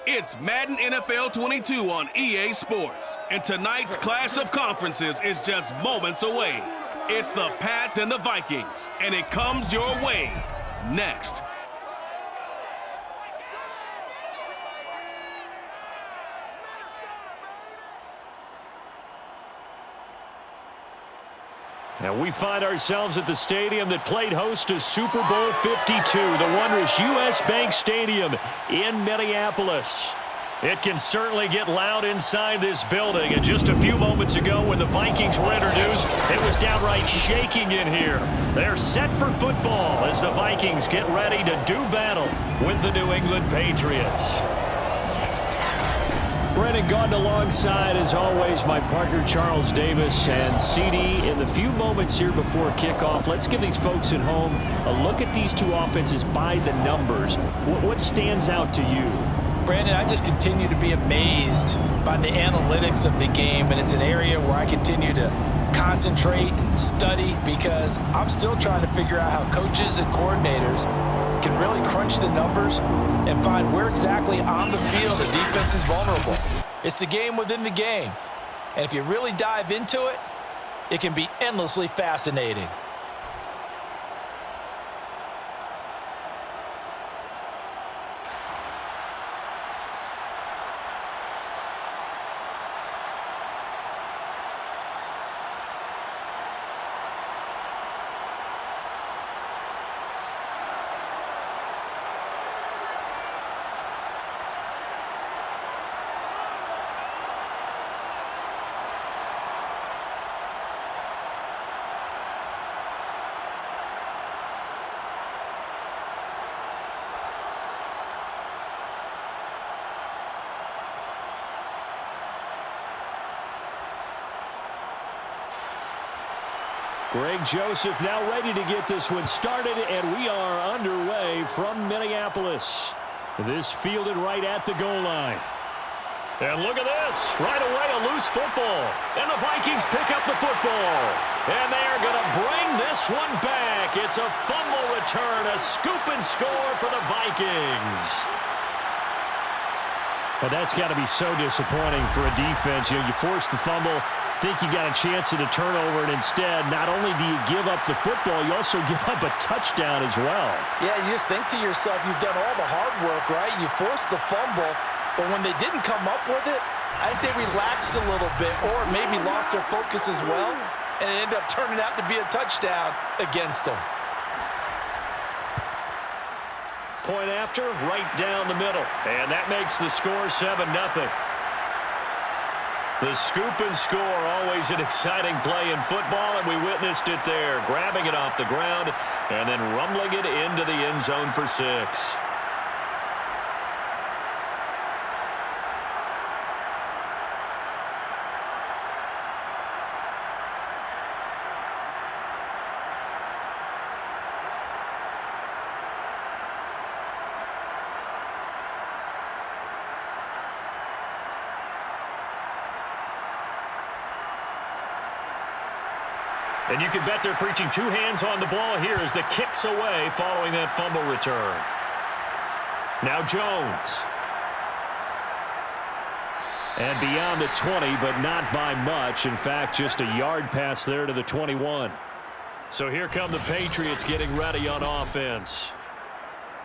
It's Madden NFL 22 on EA Sports, and tonight's clash of conferences is just moments away. It's the Pats and the Vikings, and it comes your way next. And we find ourselves at the stadium that played host to Super Bowl 52, the wondrous U.S. Bank Stadium in Minneapolis. It can certainly get loud inside this building. And just a few moments ago when the Vikings were introduced, it was downright shaking in here. They're set for football as the Vikings get ready to do battle with the New England Patriots. Brennan Gaudin alongside, as always, my partner Charles Davis. And CD, in the few moments here before kickoff, let's give these folks at home a look at these two offenses by the numbers. What stands out to you? Brandon, I just continue to be amazed by the analytics of the game, and it's an area where I continue to concentrate and study because I'm still trying to figure out how coaches and coordinators can really crunch the numbers and find where exactly on the field the defense is vulnerable. It's the game within the game, and if you really dive into it, it can be endlessly fascinating. Greg Joseph now ready to get this one started, and we are underway from Minneapolis. This fielded right at the goal line. And look at this. Right away, a loose football. And the Vikings pick up the football. And they are going to bring this one back. It's a fumble return, a scoop and score for the Vikings. But that's got to be so disappointing for a defense. You force the fumble, think you got a chance at a turnover, and instead, not only do you give up the football, you also give up a touchdown as well. Yeah, you just think to yourself, you've done all the hard work, right? You forced the fumble, but when they didn't come up with it, I think they relaxed a little bit or maybe lost their focus as well, and it ended up turning out to be a touchdown against them. Point after, right down the middle. And that makes the score 7-0. The scoop and score, always an exciting play in football, and we witnessed it there, grabbing it off the ground and then rumbling it into the end zone for 6. And you can bet they're preaching two hands on the ball here as the kick's away following that fumble return. Now Jones. And beyond the 20, but not by much. In fact, just a yard pass there to the 21. So here come the Patriots getting ready on offense.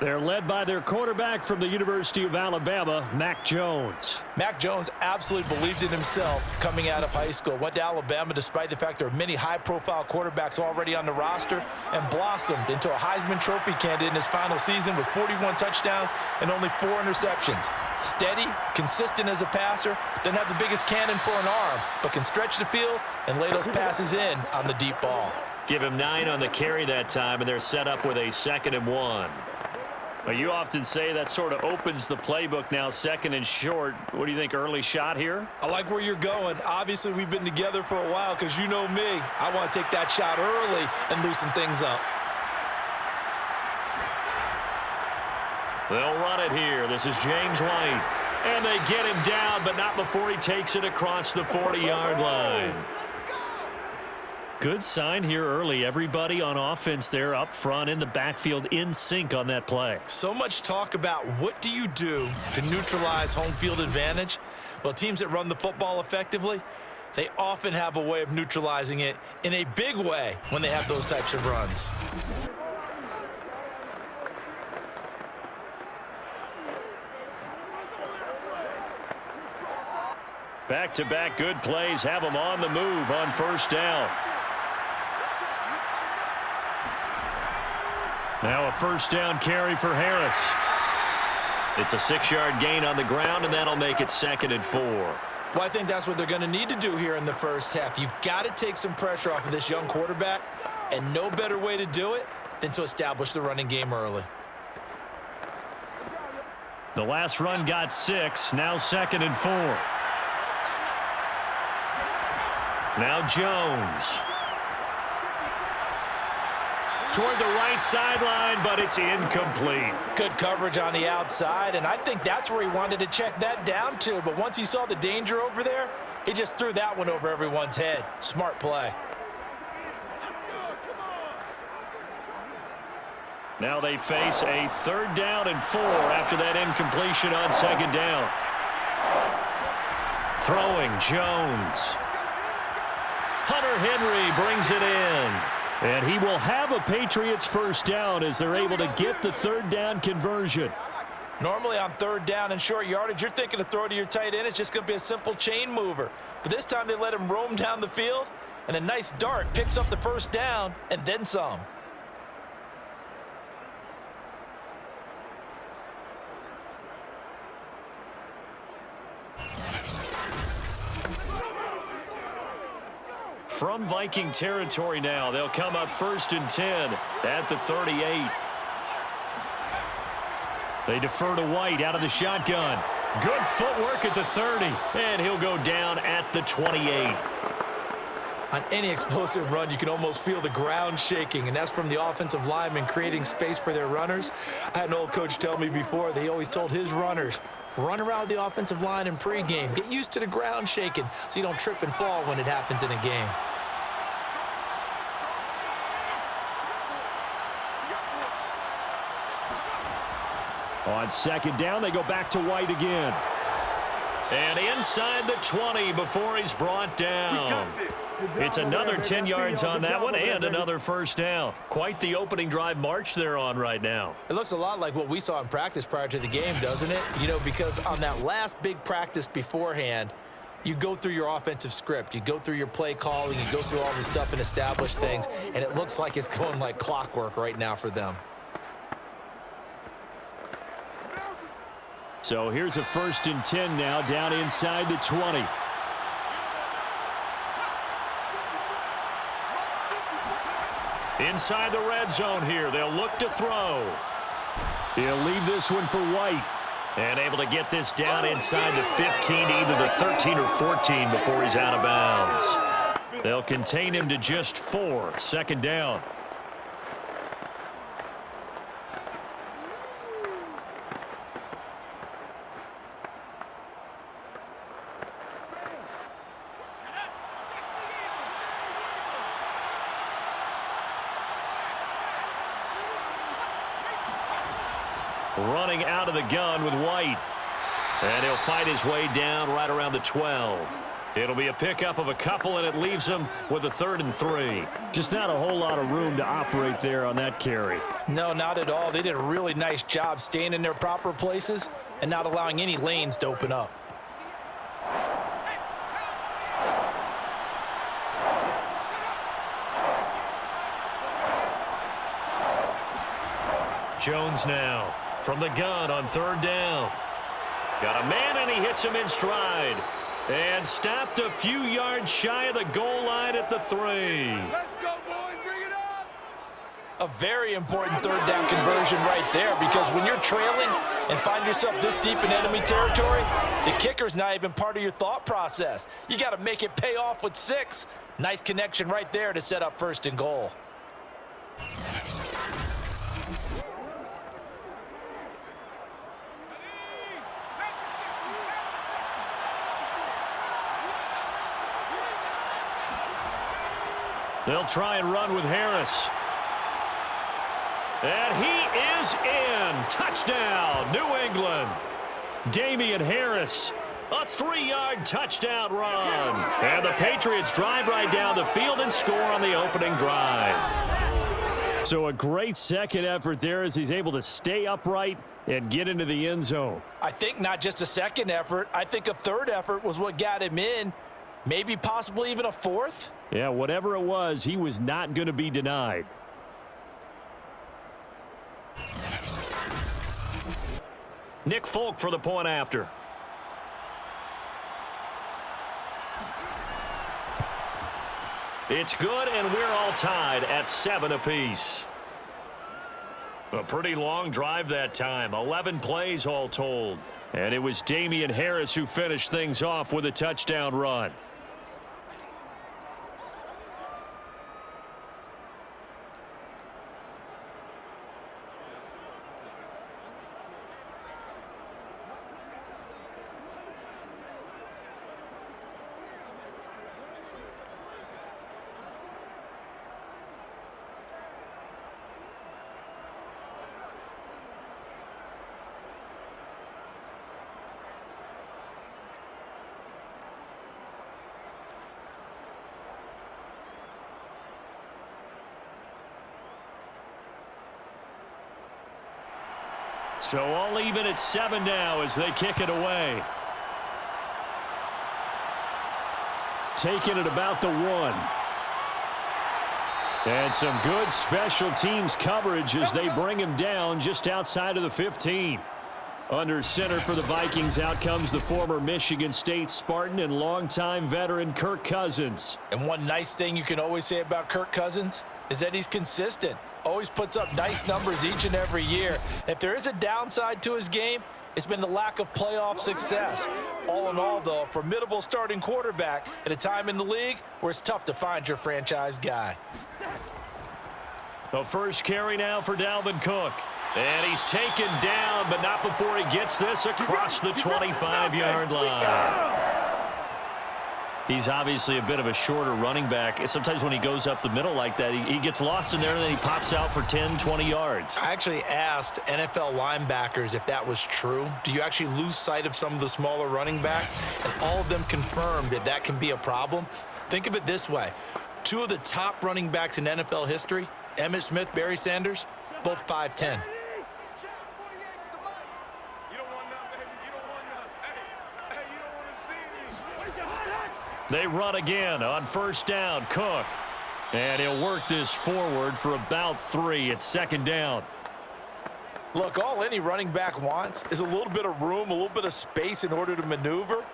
They're led by their quarterback from the University of Alabama, Mac Jones. Mac Jones absolutely believed in himself coming out of high school. Went to Alabama despite the fact there are many high-profile quarterbacks already on the roster and blossomed into a Heisman Trophy candidate in his final season with 41 touchdowns and only 4 interceptions. Steady, consistent as a passer, doesn't have the biggest cannon for an arm, but can stretch the field and lay those passes in on the deep ball. Give him 9 on the carry that time, and they're set up with a 2nd and 1. Well, you often say that sort of opens the playbook now, 2nd and short. What do you think, early shot here? I like where you're going. Obviously, we've been together for a while because you know me. I want to take that shot early and loosen things up. They'll run it here. This is James White. And they get him down, but not before he takes it across the 40-yard line. Good sign here early. Everybody on offense there up front in the backfield in sync on that play. So much talk about what do you do to neutralize home field advantage? Well, teams that run the football effectively, they often have a way of neutralizing it in a big way when they have those types of runs. Back-to-back good plays have them on the move on first down. Now a first down carry for Harris. It's a 6-yard gain on the ground, and that'll make it 2nd and 4. Well, I think that's what they're going to need to do here in the first half. You've got to take some pressure off of this young quarterback, and no better way to do it than to establish the running game early. The last run got 6, now 2nd and 4. Now Jones. Toward the right sideline, but it's incomplete. Good coverage on the outside, and I think that's where he wanted to check that down to. But once he saw the danger over there, he just threw that one over everyone's head. Smart play. Now they face a 3rd down and 4 after that incompletion on 2nd down. Throwing Jones. Hunter Henry brings it in. And he will have a Patriots first down as they're able to get the 3rd down conversion. Normally on 3rd down and short yardage, you're thinking to throw to your tight end. It's just going to be a simple chain mover. But this time they let him roam down the field, and a nice dart picks up the first down and then some. From Viking territory now, they'll come up 1st and 10 at the 38. They defer to White out of the shotgun. Good footwork at the 30, and he'll go down at the 28. On any explosive run, you can almost feel the ground shaking, and that's from the offensive linemen creating space for their runners. I had an old coach tell me before, they always told his runners, run around the offensive line in pregame. Get used to the ground shaking so you don't trip and fall when it happens in a game. On 2nd down, they go back to White again. And inside the 20 before he's brought down. It's another 10 yards on that one and another first down. Quite the opening drive march they're on right now. It looks a lot like what we saw in practice prior to the game, doesn't it? You know, because on that last big practice beforehand, you go through your offensive script. You go through your play calling. You go through all this stuff and establish things. And it looks like it's going like clockwork right now for them. So here's a 1st and 10 now down inside the 20. Inside the red zone here. They'll look to throw. He'll leave this one for White. And able to get this down inside the 15, either the 13 or 14 before he's out of bounds. They'll contain him to just 4. 2nd down. Running out of the gun with White. And he'll fight his way down right around the 12. It'll be a pickup of a couple, and it leaves him with a 3rd and 3. Just not a whole lot of room to operate there on that carry. No, not at all. They did a really nice job staying in their proper places and not allowing any lanes to open up. Jones now from the gun on 3rd down. Got a man, and he hits him in stride. And stopped a few yards shy of the goal line at the 3. Let's go, boys. Bring it up. A very important 3rd down conversion right there, because when you're trailing and find yourself this deep in enemy territory, the kicker's not even part of your thought process. You got to make it pay off with 6. Nice connection right there to set up 1st and goal. They'll try and run with Harris. And he is in. Touchdown, New England. Damian Harris, a 3-yard touchdown run. And the Patriots drive right down the field and score on the opening drive. So a great second effort there as he's able to stay upright and get into the end zone. I think not just a second effort. I think a third effort was what got him in. Maybe possibly even a fourth. Yeah, whatever it was, he was not going to be denied. Nick Folk for the point after. It's good, and we're all tied at 7 apiece. A pretty long drive that time, 11 plays all told. And it was Damian Harris who finished things off with a touchdown run. So all even at 7 now as they kick it away. Taking it about the 1. And some good special teams coverage as they bring him down just outside of the 15. Under center for the Vikings, out comes the former Michigan State Spartan and longtime veteran Kirk Cousins. And one nice thing you can always say about Kirk Cousins is that he's consistent. Always puts up nice numbers each and every year. If there is a downside to his game, it's been the lack of playoff success. All in all, though, a formidable starting quarterback at a time in the league where it's tough to find your franchise guy. The first carry now for Dalvin Cook. And he's taken down, but not before he gets this across the 25-yard line. He's obviously a bit of a shorter running back. Sometimes when he goes up the middle like that, he gets lost in there, and then he pops out for 10, 20 yards. I actually asked NFL linebackers if that was true. Do you actually lose sight of some of the smaller running backs? And all of them confirmed that that can be a problem. Think of it this way. 2 of the top running backs in NFL history, Emmitt Smith, Barry Sanders, both 5'10". They run again on first down. Cook. And he'll work this forward for about 3 at second down. Look, all any running back wants is a little bit of room, a little bit of space in order to maneuver.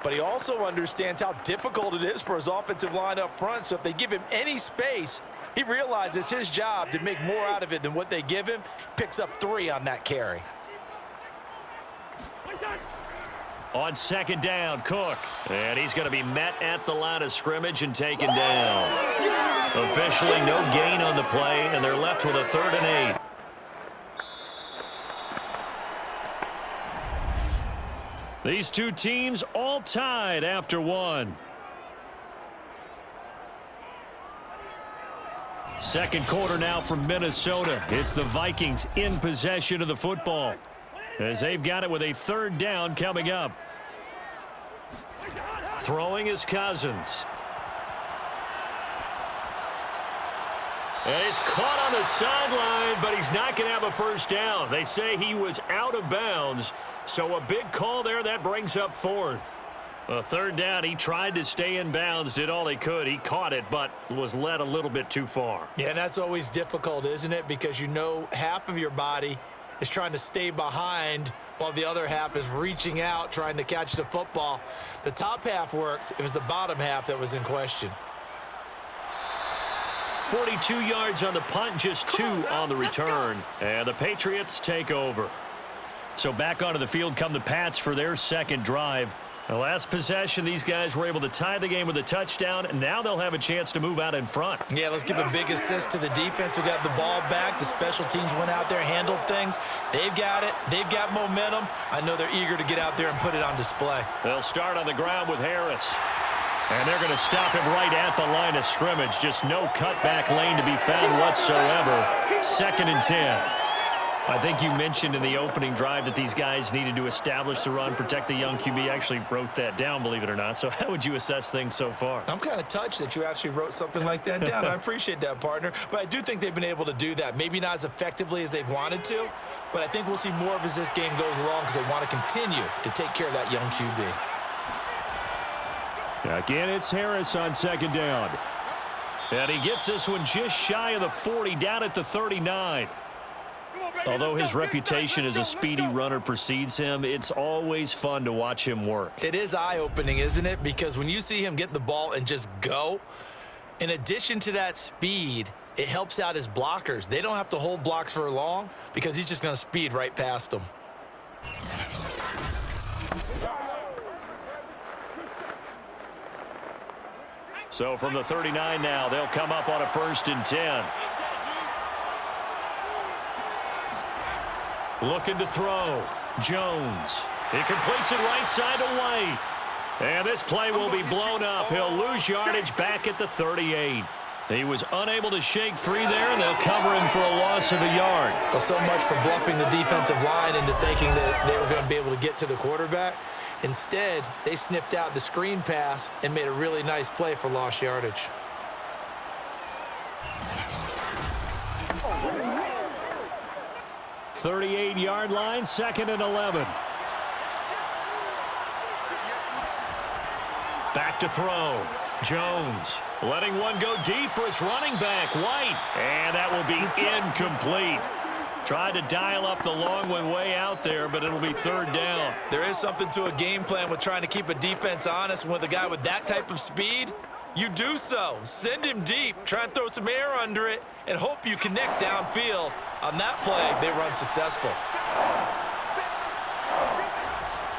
But he also understands how difficult it is for his offensive line up front. So if they give him any space, he realizes his job to make more out of it than what they give him. Picks up 3 on that carry. On second down, Cook. And he's going to be met at the line of scrimmage and taken down. Officially no gain on the play, and they're left with a 3rd and 8. These two teams all tied after 1. Second quarter now from Minnesota. It's the Vikings in possession of the football, as they've got it with a 3rd down coming up. Throwing is Cousins. And he's caught on the sideline, but he's not going to have a first down. They say he was out of bounds, so a big call there. That brings up 4th. A 3rd down, he tried to stay in bounds, did all he could. He caught it, but was led a little bit too far. Yeah, and that's always difficult, isn't it? Because you know half of your body is trying to stay behind while the other half is reaching out, trying to catch the football. The top half worked. It was the bottom half that was in question. 42 yards on the punt, just 2 on the return. And the Patriots take over. So back onto the field come the Pats for their second drive. The last possession, these guys were able to tie the game with a touchdown, and now they'll have a chance to move out in front. Yeah, let's give a big assist to the defense who got the ball back. The special teams went out there, handled things. They've got it. They've got momentum. I know they're eager to get out there and put it on display. They'll start on the ground with Harris. And they're going to stop him right at the line of scrimmage. Just no cutback lane to be found whatsoever. 2nd and 10. I think you mentioned in the opening drive that these guys needed to establish the run, protect the young QB. Actually wrote that down, believe it or not. So how would you assess things so far? I'm kind of touched that you actually wrote something like that down. I appreciate that, partner. But I do think they've been able to do that. Maybe not as effectively as they've wanted to, but I think we'll see more of as this game goes along because they want to continue to take care of that young QB. Again, it's Harris on 2nd down. And he gets this one just shy of the 40, down at the 39. Although his reputation as a speedy runner precedes him, it's always fun to watch him work. It is eye-opening, isn't it? Because when you see him get the ball and just go, in addition to that speed, it helps out his blockers. They don't have to hold blocks for long because he's just going to speed right past them. So from the 39 now, they'll come up on a 1st and 10. Looking to throw. Jones. He completes it right side to White. And this play will be blown up. He'll lose yardage back at the 38. He was unable to shake free there, and they'll cover him for a loss of a yard. Well, so much for bluffing the defensive line into thinking that they were going to be able to get to the quarterback. Instead, they sniffed out the screen pass and made a really nice play for lost yardage. .38-yard line, 2nd and 11. Back to throw. Jones letting one go deep for his running back, White. And that will be incomplete. Tried to dial up the long one way out there, but it'll be 3rd down. There is something to a game plan with trying to keep a defense honest. With a guy with that type of speed, you do so. Send him deep, try and throw some air under it, and hope you connect downfield. On that play, they run successful.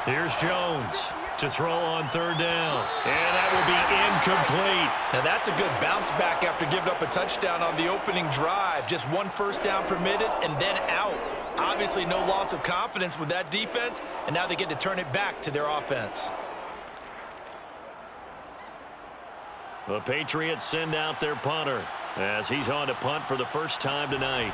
Here's Jones to throw on 3rd down. And that will be incomplete. Now that's a good bounce back after giving up a touchdown on the opening drive. Just 1 first down permitted and then out. Obviously no loss of confidence with that defense, and now they get to turn it back to their offense. The Patriots send out their punter as he's on to punt for the first time tonight.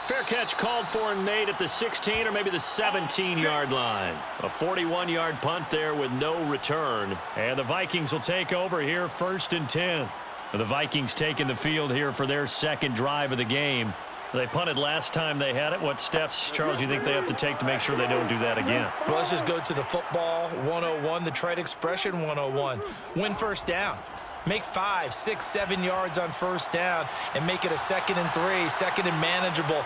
Fair catch called for and made at the 16 or maybe the 17-yard line. A 41-yard punt there with no return. And the Vikings will take over here 1st and 10. The Vikings taking the field here for their 2nd drive of the game. They punted last time they had it. What steps, Charles, you think they have to take to make sure they don't do that again? Well, let's just go to the football 101, the trade expression 101. Win first down. Make 5, 6, 7 yards on first down and make it a 2nd and 3, 2nd and manageable.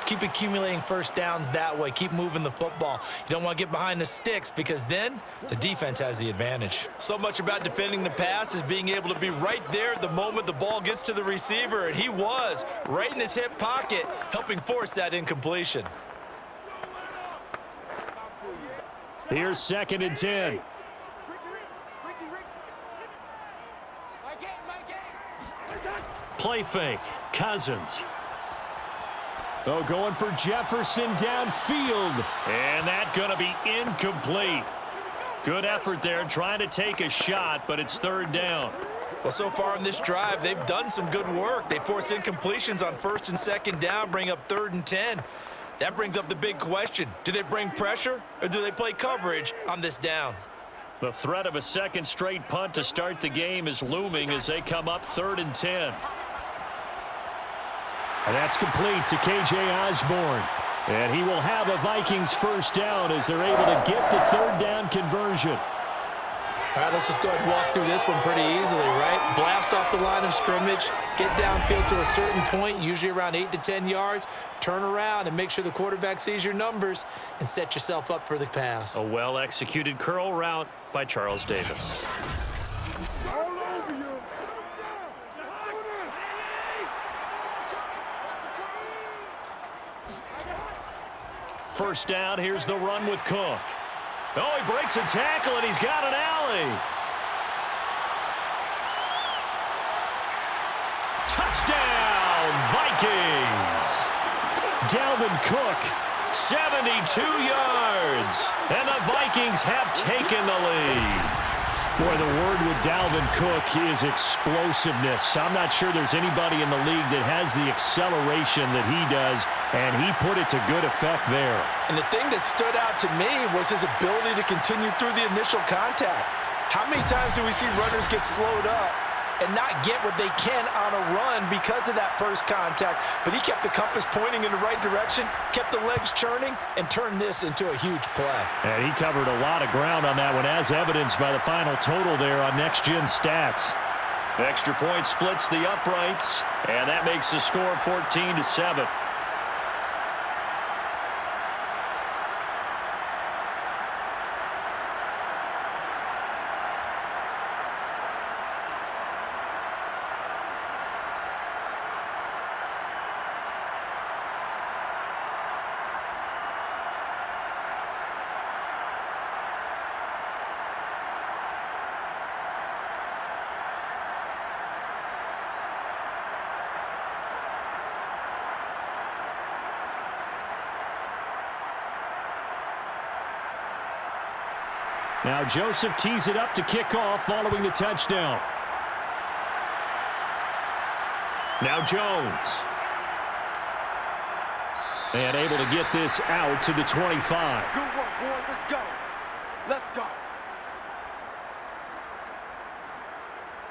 Keep accumulating first downs that way. Keep moving the football. You don't want to get behind the sticks because then the defense has the advantage. So much about defending the pass is being able to be right there at the moment the ball gets to the receiver, and he was right in his hip pocket, helping force that incompletion. Here's 2nd and 10. Play fake. Cousins. Oh, going for Jefferson downfield. And that's going to be incomplete. Good effort there trying to take a shot, but it's 3rd down. Well, so far in this drive, they've done some good work. They force incompletions on 1st and 2nd down, bring up 3rd and 10. That brings up the big question. Do they bring pressure or do they play coverage on this down? The threat of a 2nd straight punt to start the game is looming as they come up 3rd and 10. And that's complete to K.J. Osborne. And he will have a Vikings first down as they're able to get the 3rd down conversion. All right, let's just go ahead and walk through this one pretty easily, right? Blast off the line of scrimmage, get downfield to a certain point, usually around 8 to 10 yards, turn around and make sure the quarterback sees your numbers and set yourself up for the pass. A well-executed curl route by Charles Davis. First down, here's the run with Cook. Oh, he breaks a tackle, and he's got an alley. Touchdown, Vikings! Dalvin Cook 72 yards. And the Vikings have taken the lead. Boy, the word with Dalvin Cook is explosiveness. I'm not sure there's anybody in the league that has the acceleration that he does, and he put it to good effect there. And the thing that stood out to me was his ability to continue through the initial contact. How many times do we see runners get slowed up and not get what they can on a run because of that first contact? But he kept the compass pointing in the right direction, kept the legs churning, and turned this into a huge play. And he covered a lot of ground on that one, as evidenced by the final total there on Next Gen Stats. Extra point splits the uprights, and that makes the score 14-7. Now Joseph tees it up to kick off following the touchdown. Now Jones. And able to get this out to the 25. Good work, boys. Let's go. Let's go.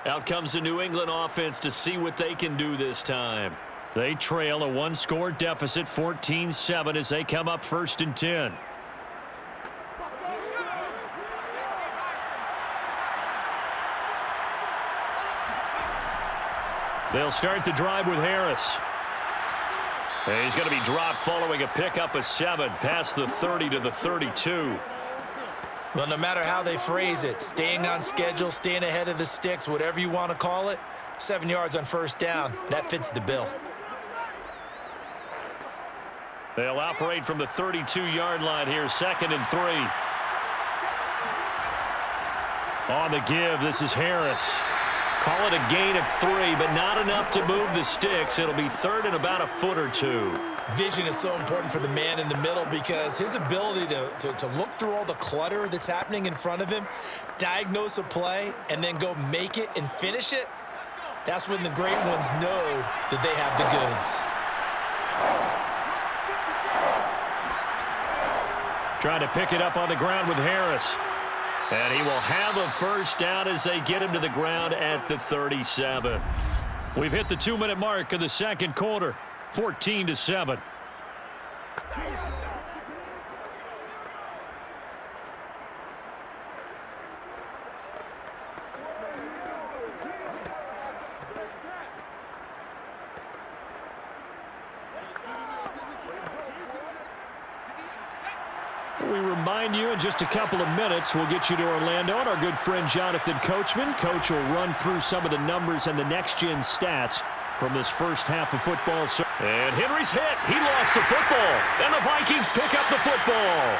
Out comes the New England offense to see what they can do this time. They trail a one-score deficit, 14-7, as they come up 1st and 10. They'll start the drive with Harris. And he's going to be dropped following a pickup of 7 past the 30 to the 32. Well, no matter how they phrase it, staying on schedule, staying ahead of the sticks, whatever you want to call it, 7 yards on 1st down, that fits the bill. They'll operate from the 32-yard line here, 2nd and 3. On the give, this is Harris. Call it a gain of 3, but not enough to move the sticks. It'll be 3rd and about a foot or 2. Vision is so important for the man in the middle because his ability to look through all the clutter that's happening in front of him, diagnose a play, and then go make it and finish it, that's when the great ones know that they have the goods. Trying to pick it up on the ground with Harris. And he will have a 1st down as they get him to the ground at the 37. We've hit the 2-minute mark of the 2nd quarter, 14-7. We remind you in just a couple of minutes we'll get you to Orlando and our good friend Jonathan Coachman. Coach will run through some of the numbers and the next-gen stats from this first half of football. And Henry's hit. He lost the football. And the Vikings pick up the football.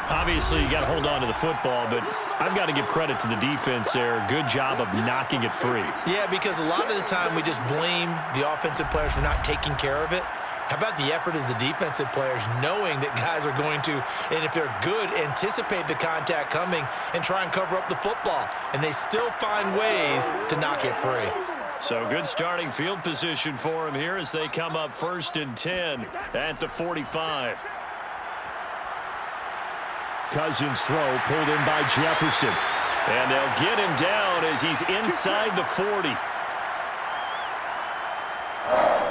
Obviously, you got to hold on to the football, but I've got to give credit to the defense there. Good job of knocking it free. Yeah, because a lot of the time we just blame the offensive players for not taking care of it. How about the effort of the defensive players knowing that guys are going to, and if they're good, anticipate the contact coming and try and cover up the football. And they still find ways to knock it free. So good starting field position for them here as they come up 1st and 10 at the 45. Cousins throw pulled in by Jefferson. And they'll get him down as he's inside the 40.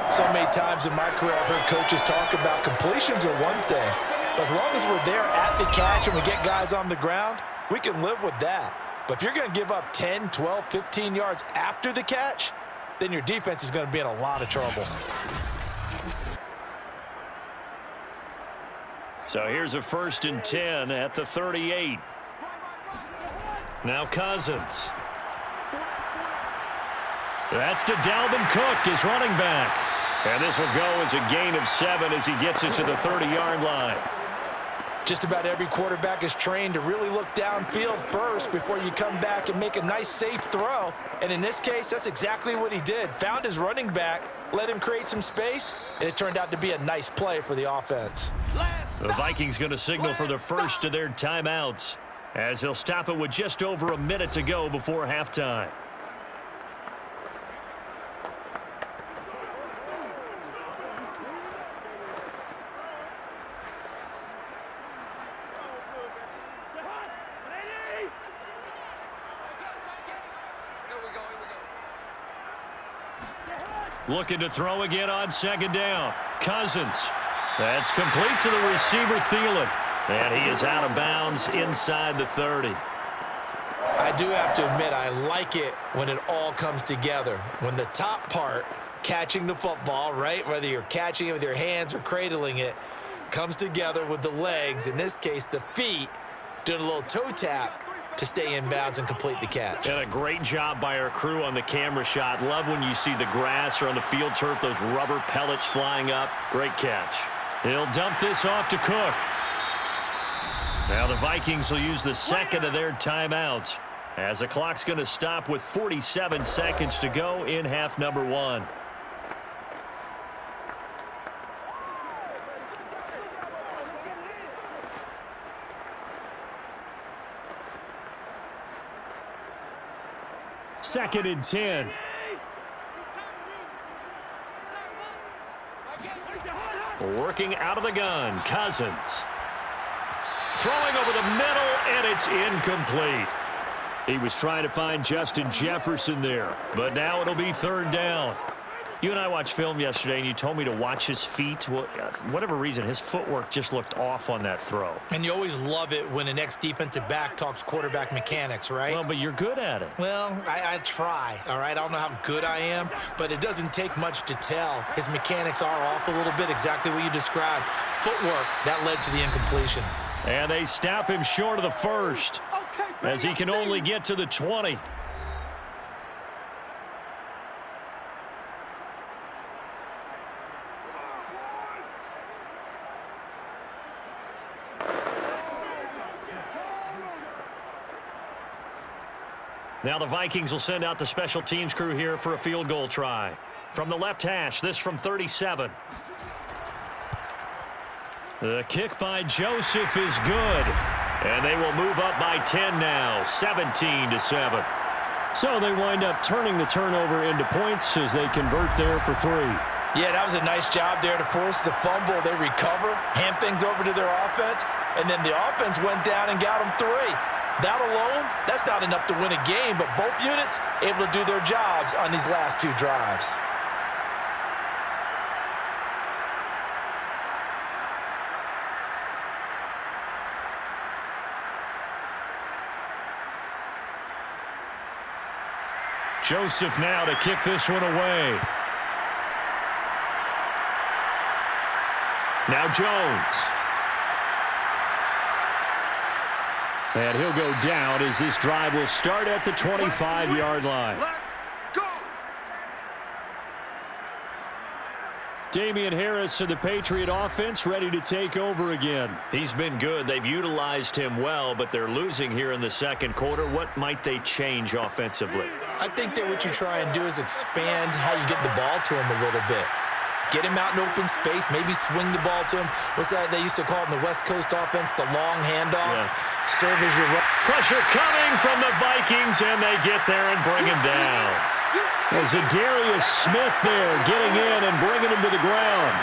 So many times in my career I've heard coaches talk about completions are one thing. But as long as we're there at the catch and we get guys on the ground, we can live with that. But if you're going to give up 10, 12, 15 yards after the catch, then your defense is going to be in a lot of trouble. So here's a 1st and 10 at the 38. Now Cousins. That's to Dalvin Cook, his running back. And this will go as a gain of 7 as he gets it to the 30-yard line. Just about every quarterback is trained to really look downfield first before you come back and make a nice, safe throw. And in this case, that's exactly what he did. Found his running back, let him create some space, and it turned out to be a nice play for the offense. The Vikings going to signal for the first of their timeouts, as they'll stop it with just over a minute to go before halftime. Looking to throw again on second down. Cousins. That's complete to the receiver, Thielen. And he is out of bounds inside the 30. I do have to admit, I like it when it all comes together. When the top part, catching the football, right, whether you're catching it with your hands or cradling it, comes together with the legs, in this case the feet, doing a little toe tap to stay in bounds and complete the catch. And a great job by our crew on the camera shot. Love when you see the grass or on the field turf, those rubber pellets flying up. Great catch. He'll dump this off to Cook. Now the Vikings will use the second of their timeouts, as the clock's going to stop with 47 seconds to go in half number one. Second and 10. Working out of the gun, Cousins. Throwing over the middle, and it's incomplete. He was trying to find Justin Jefferson there, but now it'll be third down. You and I watched film yesterday, and you told me to watch his feet. Well, for whatever reason, his footwork just looked off on that throw. And you always love it when an ex-defensive back talks quarterback mechanics, right? Well, but you're good at it. Well, I try, all right? I don't know how good I am, but it doesn't take much to tell. His mechanics are off a little bit, exactly what you described. Footwork, that led to the incompletion. And they stop him short of the first, as he can only get to the 20. Now the Vikings will send out the special teams crew here for a field goal try. From the left hash, this from 37. The kick by Joseph is good. And they will move up by 10 now, 17-7. So they wind up turning the turnover into points as they convert there for 3. Yeah, that was a nice job there to force the fumble. They recover, hand things over to their offense, and then the offense went down and got them 3. That alone, that's not enough to win a game, but both units able to do their jobs on these last 2 drives. Joseph now to kick this one away. Now Jones. And he'll go down as this drive will start at the 25-yard line. Damian Harris and the Patriot offense ready to take over again. He's been good. They've utilized him well, but they're losing here in the second quarter. What might they change offensively? I think that what you try and do is expand how you get the ball to him a little bit. Get him out in open space, maybe swing the ball to him. What's that they used to call it in the West Coast offense, the long handoff? Yeah. Serve as your run. Pressure coming from the Vikings, and they get there and bring him down. As Darius Smith there getting in and bringing him to the ground.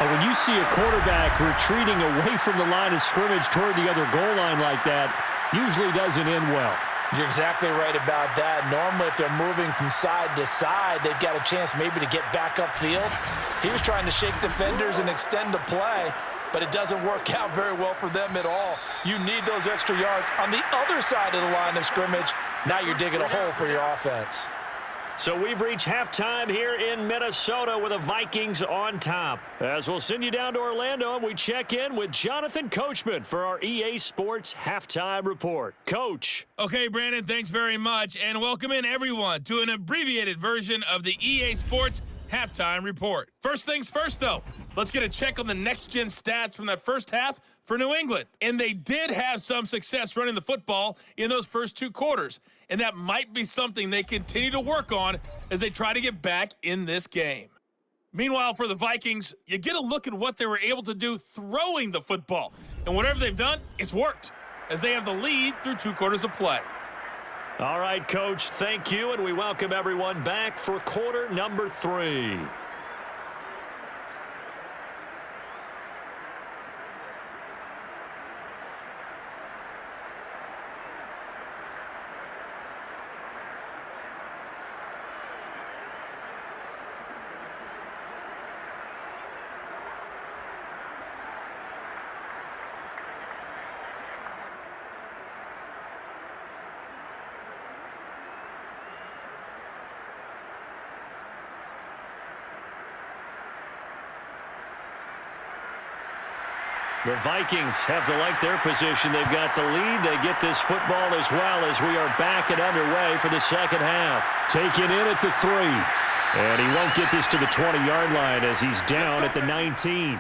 When you see a quarterback retreating away from the line of scrimmage toward the other goal line like that, usually doesn't end well. You're exactly right about that. Normally, if they're moving from side to side, they've got a chance maybe to get back upfield. He was trying to shake defenders and extend the play, but it doesn't work out very well for them at all. You need those extra yards on the other side of the line of scrimmage. Now you're digging a hole for your offense. So we've reached halftime here in Minnesota with the Vikings on top. As we'll send you down to Orlando, and we check in with Jonathan Coachman for our EA Sports Halftime Report. Coach. Okay, Brandon, thanks very much. And welcome in, everyone, to an abbreviated version of the EA Sports halftime report. First things first, though. Let's get a check on the next-gen stats from that first half for New England. And they did have some success running the football in those first 2 quarters. And that might be something they continue to work on as they try to get back in this game. Meanwhile, for the Vikings, you get a look at what they were able to do throwing the football. And whatever they've done, it's worked, as they have the lead through 2 quarters of play. All right, Coach, thank you, and we welcome everyone back for quarter number 3. The Vikings have to like their position. They've got the lead. They get this football as well as we are back and underway for the second half. Taken in at the 3. And he won't get this to the 20-yard line as he's down at the 19.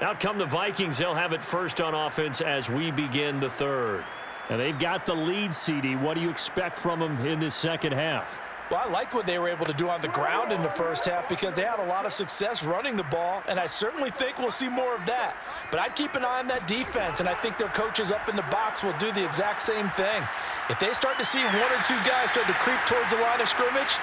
Out come the Vikings. They'll have it first on offense as we begin the 3rd. And they've got the lead, CD. What do you expect from them in this second half? Well, I liked what they were able to do on the ground in the first half because they had a lot of success running the ball, and I certainly think we'll see more of that. But I'd keep an eye on that defense, and I think their coaches up in the box will do the exact same thing. If they start to see 1 or 2 guys start to creep towards the line of scrimmage,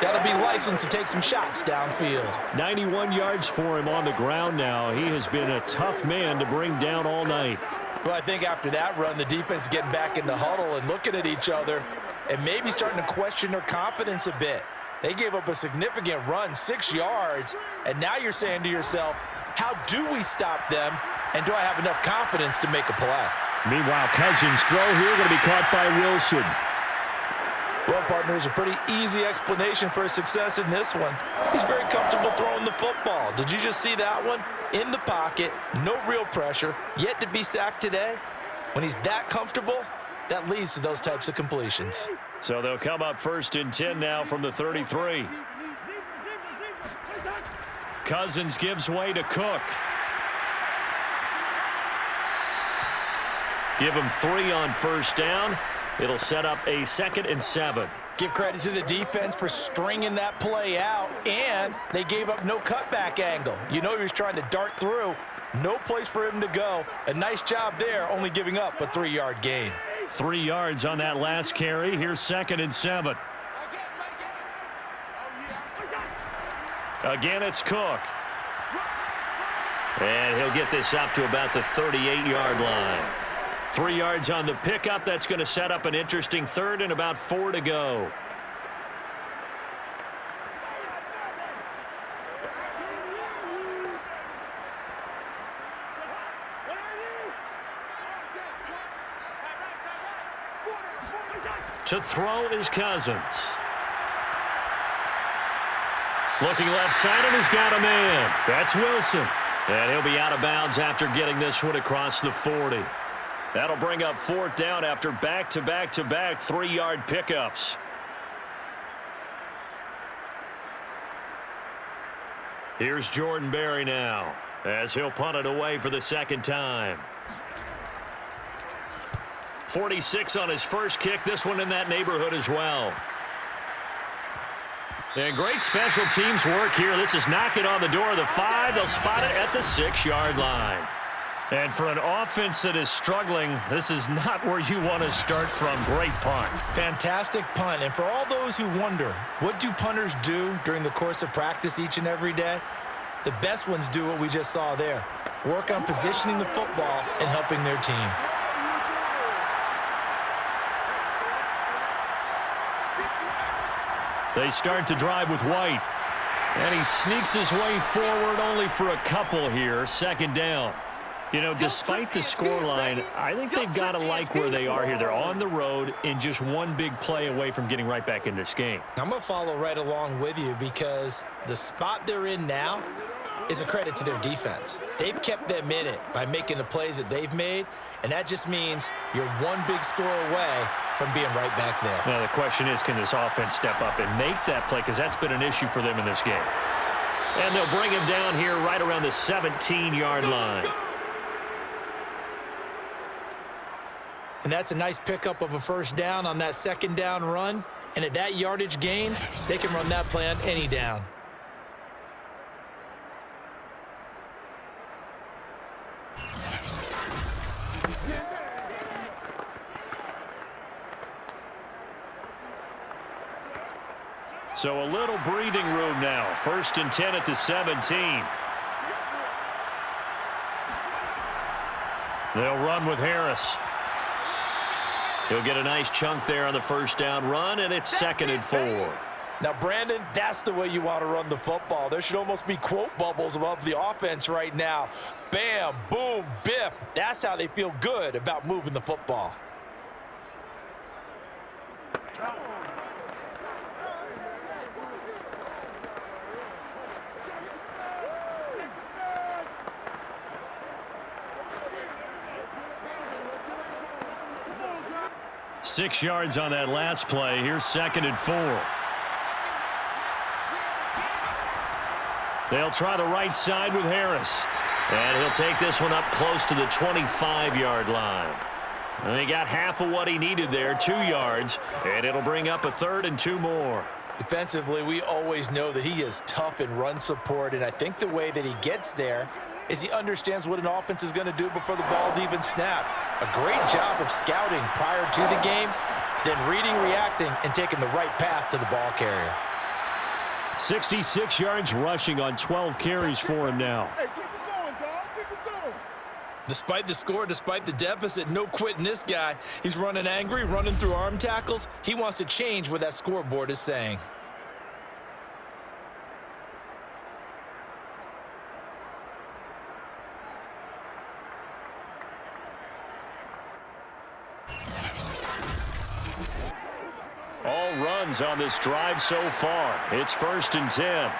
that'll be licensed to take some shots downfield. 91 yards for him on the ground now. He has been a tough man to bring down all night. Well, I think after that run, the defense is getting back in the huddle and looking at each other and maybe starting to question their confidence a bit. They gave up a significant run, 6 yards, and now you're saying to yourself, how do we stop them, and do I have enough confidence to make a play? Meanwhile, Cousins' throw here going to be caught by Wilson. Well, partner, there's a pretty easy explanation for his success in this one. He's very comfortable throwing the football. Did you just see that one? In the pocket, no real pressure, yet to be sacked today. When he's that comfortable, that leads to those types of completions. So they'll come up 1st and 10 now from the 33. Cousins gives way to Cook. Give him 3 on 1st down. It'll set up a 2nd and 7. Give credit to the defense for stringing that play out, and they gave up no cutback angle. You know he was trying to dart through. No place for him to go. A nice job there, only giving up a 3-yard gain. 3 yards on that last carry. Here's 2nd and 7. Again, it's Cook. And he'll get this up to about the 38-yard line. 3 yards on the pickup. That's going to set up an interesting 3rd and about 4 to go. To throw is Cousins. Looking left side, and he's got a man. That's Wilson. And he'll be out of bounds after getting this one across the 40. That'll bring up 4th down after back-to-back-to-back 3-yard pickups. Here's Jordan Berry now, as he'll punt it away for the 2nd time. 46 on his first kick. This one in that neighborhood as well. And great special teams work here. This is knocking on the door of the 5. They'll spot it at the 6-yard line. And for an offense that is struggling, this is not where you want to start from. Great punt. Fantastic punt. And for all those who wonder, what do punters do during the course of practice each and every day? The best ones do what we just saw there. Work on positioning the football and helping their team. They start to drive with White. And he sneaks his way forward only for a couple here. 2nd down. You know, despite the scoreline, I think they've got to like where they are here. They're on the road and just one big play away from getting right back in this game. I'm going to follow right along with you because the spot they're in now, is a credit to their defense. They've kept them in it by making the plays that they've made, and that just means you're one big score away from being right back there. Now, the question is, can this offense step up and make that play? Because that's been an issue for them in this game. And they'll bring him down here right around the 17-yard line. And that's a nice pickup of a first down on that second down run. And at that yardage gain, they can run that play on any down. So a little breathing room now. 1st and 10 at the 17. They'll run with Harris. He'll get a nice chunk there on the first down run, and it's 2nd and 4. Now, Brandon, that's the way you want to run the football. There should almost be quote bubbles above the offense right now. Bam, boom, biff. That's how they feel good about moving the football. Six yards on that last play. Here's 2nd and 4. They'll try the right side with Harris. And he'll take this one up close to the 25-yard line. And he got half of what he needed there, 2 yards. And it'll bring up a 3rd and 2 more. Defensively, we always know that he is tough in run support, and I think the way that he gets there is he understands what an offense is going to do before the ball's even snapped. A great job of scouting prior to the game, then reading, reacting, and taking the right path to the ball carrier. 66 yards rushing on 12 carries for him now. Hey, keep it going, dog. Keep it going. Despite the score, despite the deficit, no quitting this guy. He's running angry, running through arm tackles. He wants to change what that scoreboard is saying. All runs on this drive so far. It's 1st and 10.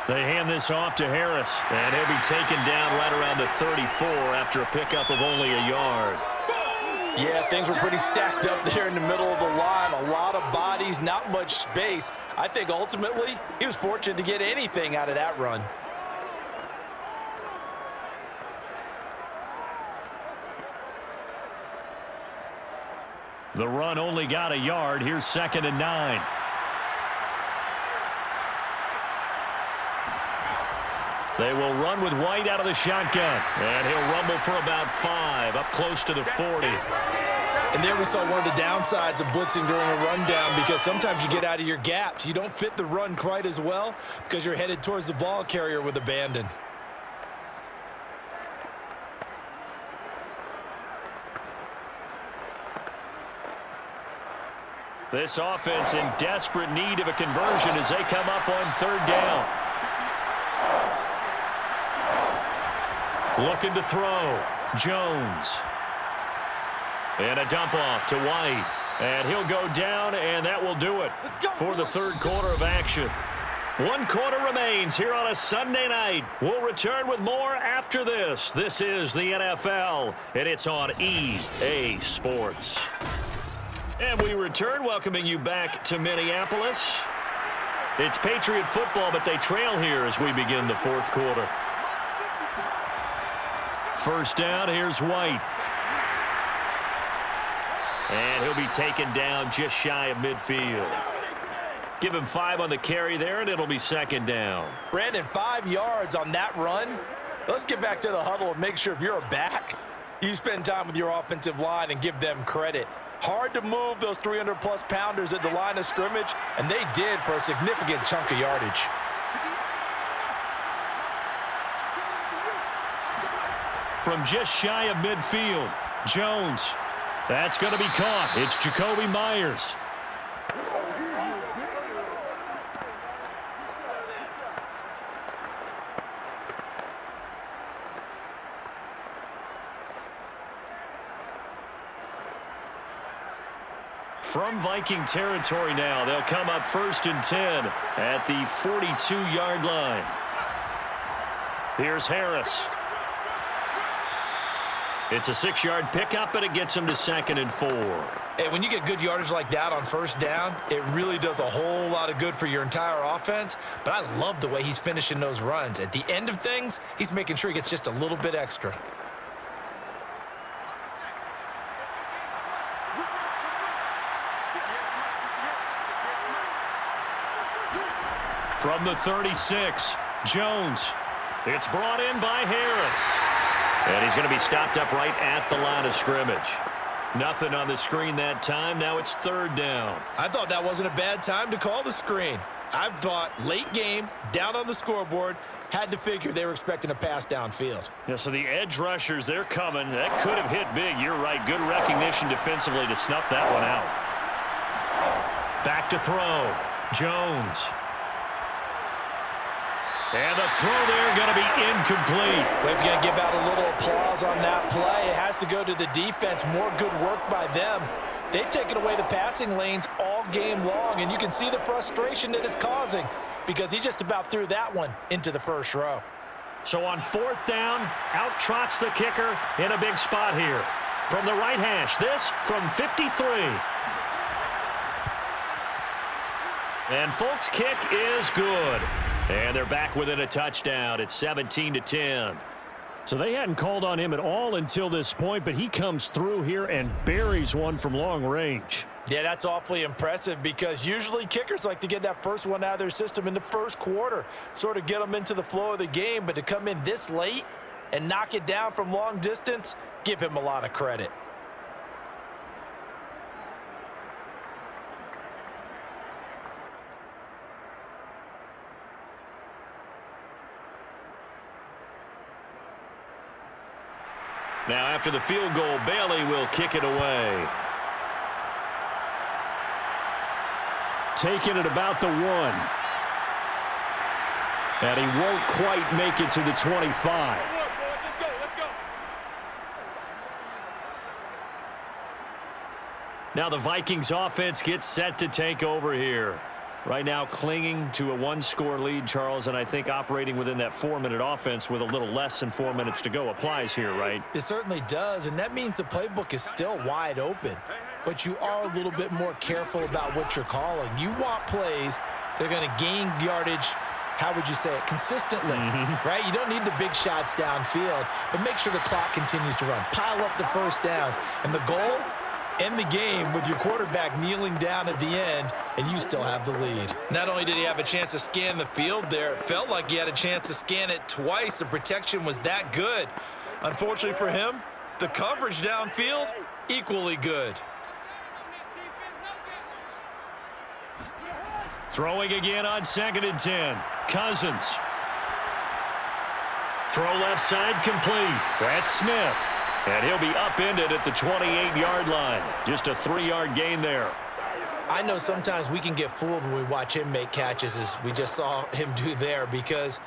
They hand this off to Harris, and he'll be taken down right around the 34 after a pickup of only a yard. Yeah, things were pretty stacked up there in the middle of the line. A lot of bodies, not much space. I think ultimately he was fortunate to get anything out of that run. The run only got a yard. Here's 2nd and 9. They will run with White out of the shotgun. And he'll rumble for about 5, up close to the 40. And there we saw one of the downsides of blitzing during a rundown, because sometimes you get out of your gaps. You don't fit the run quite as well because you're headed towards the ball carrier with abandon. This offense in desperate need of a conversion as they come up on 3rd down. Looking to throw. Jones. And a dump off to White. And he'll go down, and that will do it for the 3rd quarter of action. 1 quarter remains here on a Sunday night. We'll return with more after this. This is the NFL, and it's on EA Sports. And we return, welcoming you back to Minneapolis. It's Patriot football, but they trail here as we begin the 4th quarter. First down, here's White. And he'll be taken down just shy of midfield. Give him 5 on the carry there, and it'll be 2nd down. Brandon, 5 yards on that run. Let's get back to the huddle and make sure if you're a back, you spend time with your offensive line and give them credit. Hard to move those 300-plus pounders at the line of scrimmage, and they did for a significant chunk of yardage. From just shy of midfield, Jones. That's going to be caught. It's Jacoby Myers. From Viking territory now, they'll come up 1st and 10 at the 42-yard line. Here's Harris. It's a 6-yard pickup, and it gets him to 2nd and 4. And when you get good yardage like that on 1st down, it really does a whole lot of good for your entire offense. But I love the way he's finishing those runs. At the end of things, he's making sure he gets just a little bit extra. From the 36, Jones. It's brought in by Harris. And he's going to be stopped up right at the line of scrimmage. Nothing on the screen that time. Now it's 3rd down. I thought that wasn't a bad time to call the screen. I thought late game, down on the scoreboard, had to figure they were expecting a pass downfield. Yeah, so the edge rushers, they're coming. That could have hit big. You're right. Good recognition defensively to snuff that one out. Back to throw. Jones. And the throw there going to be incomplete. We're going to give out a little applause on that play. It has to go to the defense. More good work by them. They've taken away the passing lanes all game long, and you can see the frustration that it's causing because he just about threw that one into the 1st row. So on 4th down, out trots the kicker in a big spot here. From the right hash, this from 53. And Folk's kick is good. And they're back within a touchdown. It's 17-10. So they hadn't called on him at all until this point, but he comes through here and buries one from long range. Yeah, that's awfully impressive because usually kickers like to get that first one out of their system in the 1st quarter, sort of get them into the flow of the game, but to come in this late and knock it down from long distance, give him a lot of credit. Now after the field goal, Bailey will kick it away. Taking it about the 1. And he won't quite make it to the 25. Now the Vikings offense gets set to take over here. Right now clinging to a 1-score lead, Charles, and I think operating within that 4-minute offense with a little less than 4 minutes to go applies here, right? It certainly does, and that means the playbook is still wide open. But you are a little bit more careful about what you're calling. You want plays that are going to gain yardage, how would you say it, consistently, right? You don't need the big shots downfield, but make sure the clock continues to run. Pile up the 1st downs, and the goal, end the game with your quarterback kneeling down at the end, and you still have the lead. Not only did he have a chance to scan the field there, it felt like he had a chance to scan it twice. The protection was that good. Unfortunately for him, the coverage downfield, equally good. Throwing again on 2nd and 10. Cousins. Throw left side complete. That's Smith. And he'll be upended at the 28-yard line. Just a 3-yard gain there. I know sometimes we can get fooled when we watch him make catches, as we just saw him do there, because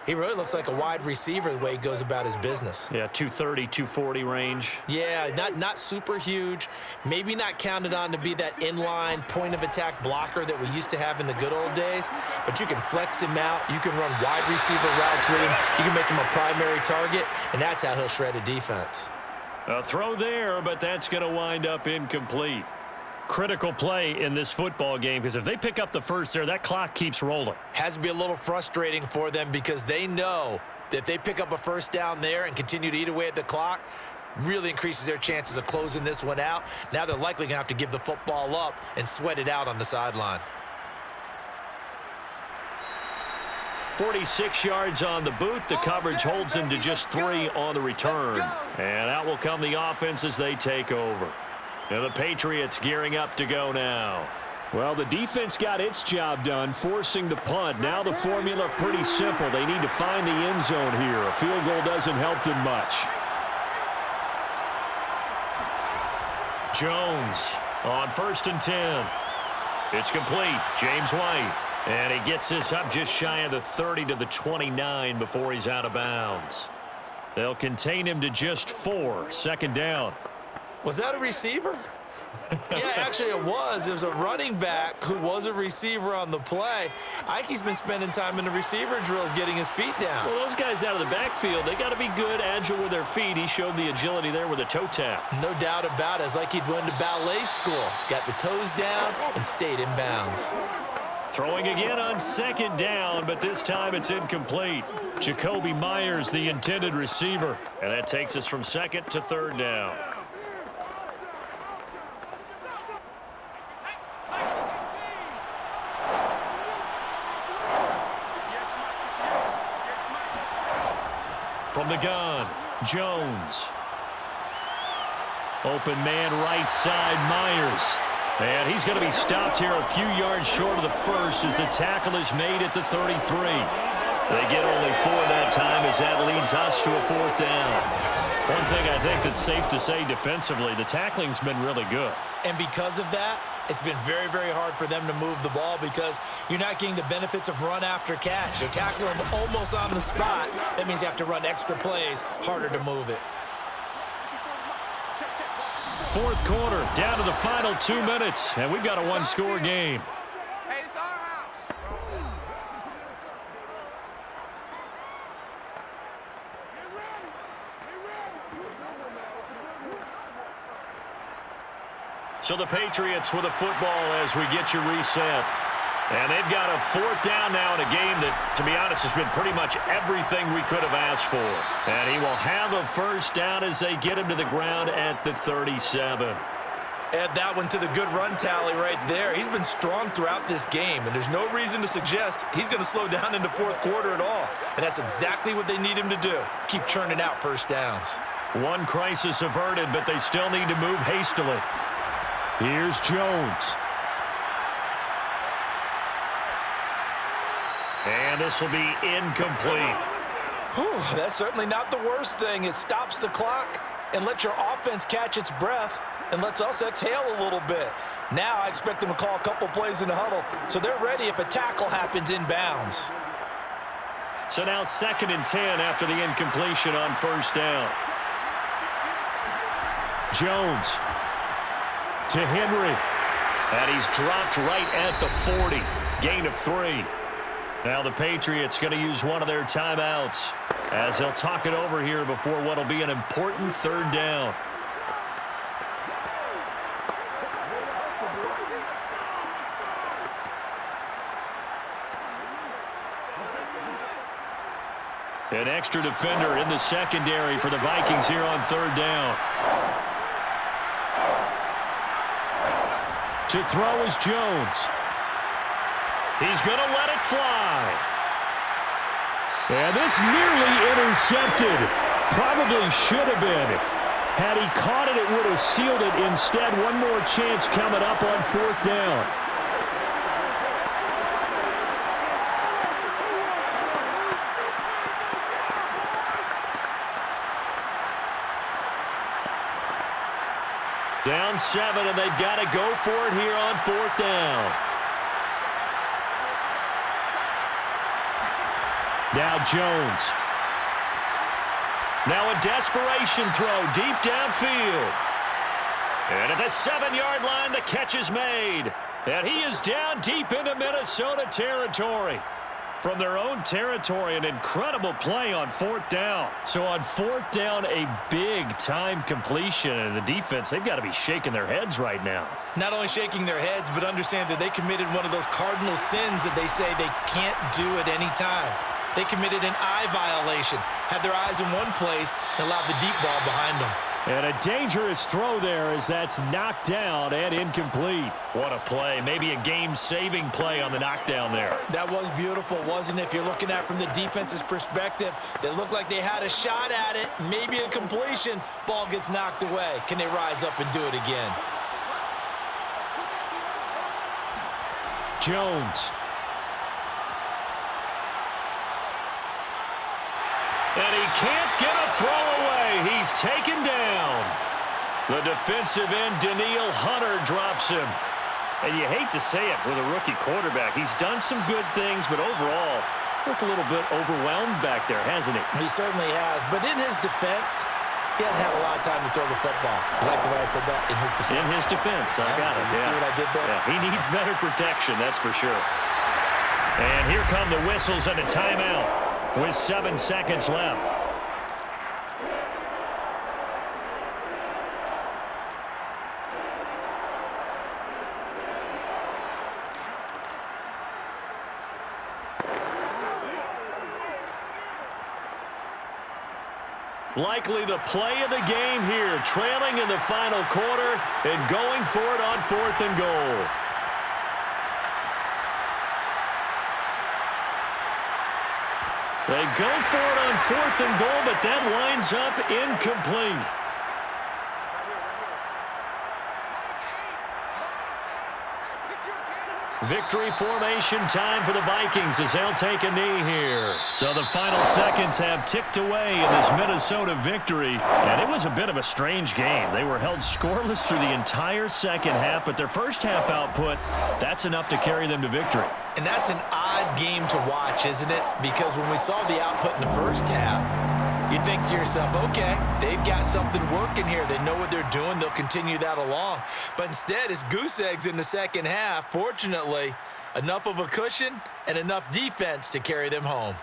he really looks like a wide receiver the way he goes about his business. Yeah, 230, 240 range. Yeah, not super huge. Maybe not counted on to be that inline point-of-attack blocker that we used to have in the good old days, but you can flex him out. You can run wide receiver routes with him. You can make him a primary target, and that's how he'll shred a defense. A throw there, but that's going to wind up incomplete. Critical play in this football game, because if they pick up the 1st there, that clock keeps rolling. Has to be a little frustrating for them because they know that if they pick up a 1st down there and continue to eat away at the clock, really increases their chances of closing this one out. Now they're likely going to have to give the football up and sweat it out on the sideline. 46 yards on the boot. The coverage holds him to just 3 on the return. And out will come the offense as they take over. Now the Patriots gearing up to go now. Well, the defense got its job done, forcing the punt. Now the formula pretty simple. They need to find the end zone here. A field goal doesn't help them much. Jones on 1st and 10. It's complete. James White. And he gets this up just shy of the 30 to the 29 before he's out of bounds. They'll contain him to just 4. 2nd down. Was that a receiver? Yeah, actually it was. It was a running back who was a receiver on the play. Ike's been spending time in the receiver drills getting his feet down. Well, those guys out of the backfield, they got to be good, agile with their feet. He showed the agility there with a toe tap. No doubt about it. It's like he'd went to ballet school. Got the toes down and stayed in bounds. Throwing again on second down, but this time it's incomplete. Jacoby Myers, the intended receiver. And that takes us from second to third down. From the gun, Jones. Open man right side, Myers. And he's going to be stopped here a few yards short of the first as the tackle is made at the 33. They get only 4 that time as that leads us to a fourth down. One thing I think that's safe to say defensively, the tackling's been really good. And because of that, it's been very, very hard for them to move the ball because you're not getting the benefits of run after catch. They're tackling them almost on the spot. That means you have to run extra plays, harder to move it. Fourth quarter, down to the final 2 minutes, and we've got a one-score game. Hey, it's our house. So the Patriots with a football as we get you reset. And they've got a fourth down now in a game that, to be honest, has been pretty much everything we could have asked for. And he will have a first down as they get him to the ground at the 37. Add that one to the good run tally right there. He's been strong throughout this game, and there's no reason to suggest he's going to slow down in the fourth quarter at all. And that's exactly what they need him to do. Keep churning out first downs. One crisis averted, but they still need to move hastily. Here's Jones. And this will be incomplete. Whew, that's certainly not the worst thing. It stops the clock and lets your offense catch its breath and lets us exhale a little bit. Now I expect them to call a couple plays in the huddle so they're ready if a tackle happens in bounds. So now 2nd and 10 after the incompletion on first down. Jones to Henry. And he's dropped right at the 40. Gain of 3. Now the Patriots going to use one of their timeouts as they'll talk it over here before what will be an important third down. An extra defender in the secondary for the Vikings here on third down. To throw is Jones. He's going to let it fly. And this nearly intercepted. Probably should have been. Had he caught it, it would have sealed it. Instead, one more chance coming up on fourth down. Down 7, and they've got to go for it here on fourth down. Now Jones. Now a desperation throw deep downfield. And at the 7-yard line, the catch is made. And he is down deep into Minnesota territory. From their own territory, an incredible play on fourth down. So on fourth down, a big-time completion. And the defense, they've got to be shaking their heads right now. Not only shaking their heads, but understand that they committed one of those cardinal sins that they say they can't do at any time. They committed an eye violation, had their eyes in one place, and allowed the deep ball behind them. And a dangerous throw there as that's knocked down and incomplete. What a play. Maybe a game-saving play on the knockdown there. That was beautiful, wasn't it? If you're looking at it from the defense's perspective, they looked like they had a shot at it, maybe a completion. Ball gets knocked away. Can they rise up and do it again? Jones. And he can't get a throw away. He's taken down. The defensive end, Daniil Hunter, drops him. And you hate to say it with a rookie quarterback. He's done some good things, but overall, looked a little bit overwhelmed back there, hasn't he? He certainly has. But in his defense, He hadn't had a lot of time to throw the football. You like the way I said that? In his defense. In his defense, I got it. You see what I did there? Yeah, he needs better protection, that's for sure. And here come the whistles and a timeout with 7 seconds left. Likely the play of the game here, trailing in the final quarter and going for it on 4th and goal. They go for it on 4th and goal, but that winds up incomplete. Victory formation time for the Vikings as they'll take a knee here. So the final seconds have ticked away in this Minnesota victory. And it was a bit of a strange game. They were held scoreless through the entire second half, but their first half output, that's enough to carry them to victory. And that's an odd game to watch, isn't it? Because when we saw the output in the first half, you think to yourself, okay, they've got something working here. They know what they're doing. They'll continue that along. But instead, it's goose eggs in the second half. Fortunately, enough of a cushion and enough defense to carry them home.